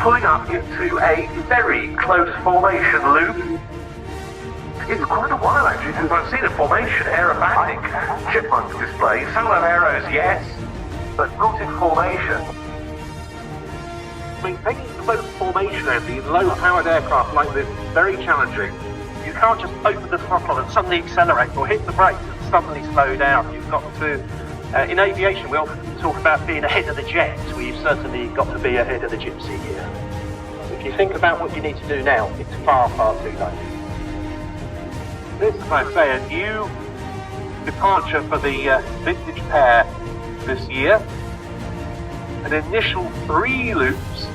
pulling up into a very close formation loop. It's quite a while actually since I've seen a formation aerobatic Chipmunk display. Solo aeros, yes, but not in formation. Maintaining close formation in low-powered aircraft like this is very challenging. You can't just open the throttle and suddenly accelerate or hit the brakes and suddenly slow down. You've got to, in aviation we often talk about being ahead of the jet. We've certainly got to be ahead of the gypsy here. If you think about what you need to do now, it's far, far too late. This, as I say, a new departure for the vintage pair this year. An initial 3 loops.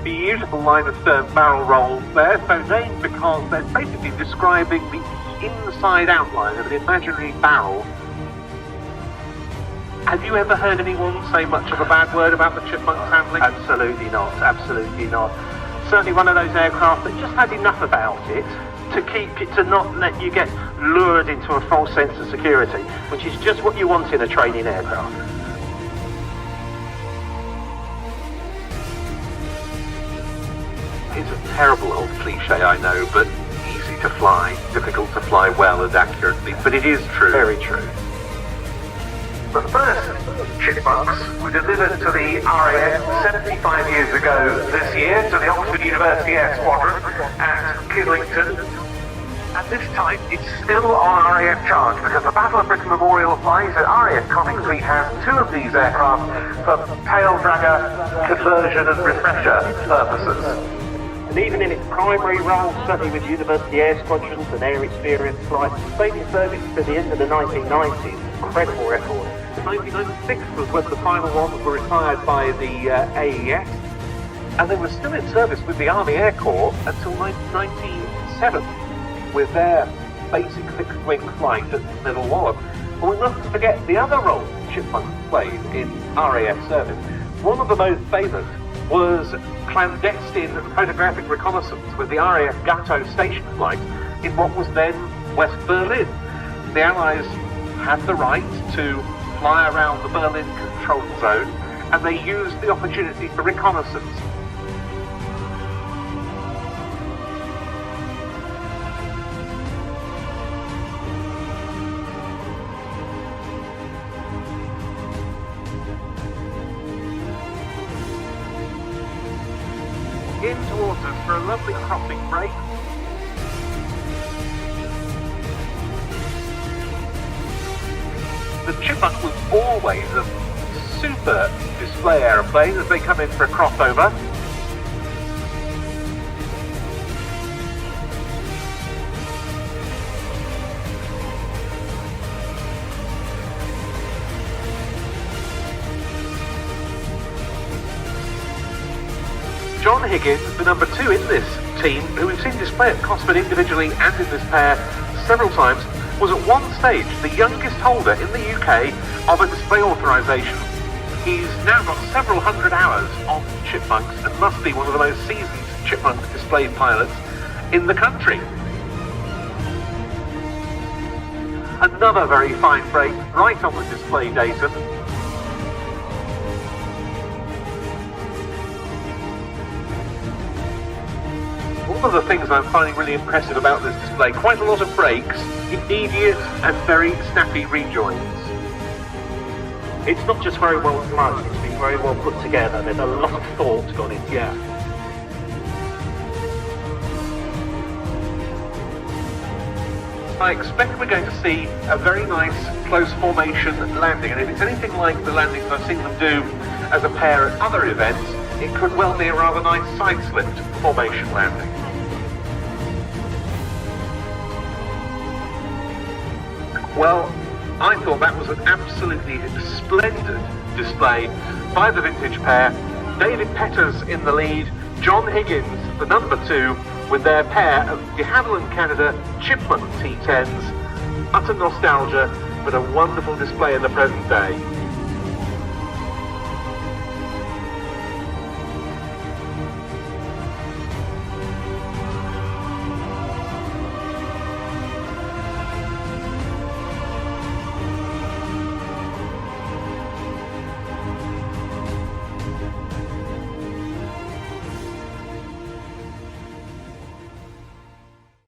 Beautiful line of stern barrel rolls there, so named because they're basically describing the inside outline of an imaginary barrel. Have you ever heard anyone say much of a bad word about the Chipmunk's handling? Absolutely not, absolutely not. Certainly one of those aircraft that just had enough about it to keep it, to not let you get lured into a false sense of security, which is just what you want in a training aircraft. It's a terrible old cliche, I know, but easy to fly, difficult to fly well and accurately, but it is true. Very true. The first Chipmunks were delivered to the RAF 75 years ago this year to the Oxford University Air Squadron at Kidlington. At this time, it's still on RAF charge because the Battle of Britain Memorial flies at RAF Cosford Fleet has 2 of these aircraft for tail dragger, conversion and refresher purposes. And even in its primary role, certainly with university air squadrons and air experience flights, stayed in service to the end of the 1990s. Incredible record. 1996 was when the final ones were retired by the AES, and they were still in service with the Army Air Corps until 1997 with their basic fixed-wing flight at Middle Wallop. But we mustn't forget the other role Chipmunk played in RAF service. One of the most famous was clandestine photographic reconnaissance with the RAF Gatow station flight in what was then West Berlin. The Allies had the right to fly around the Berlin control zone, and they used the opportunity for reconnaissance. In towards us for a lovely crossing break. The Chipmunk was always a super display aeroplane as they come in for a crossover. John Higgins, the number 2 in this team, who we've seen display at Cosford individually and in this pair several times, was at one stage the youngest holder in the UK of a display authorisation. He's now got several hundred hours on Chipmunks and must be one of the most seasoned Chipmunk display pilots in the country. Another very fine break right on the display datum. One of the things I'm finding really impressive about this display, quite a lot of brakes, immediate and very snappy rejoins. It's not just very well flown, it's been very well put together. There's a lot of thought gone into it. I expect we're going to see a very nice close formation landing, and if it's anything like the landings I've seen them do as a pair at other events, it could well be a rather nice side-slipped formation landing. Well, I thought that was an absolutely splendid display by the vintage pair. David Petters in the lead, John Higgins, the number 2, with their pair of de Havilland Canada Chipmunk T10s. Utter nostalgia, but a wonderful display in the present day.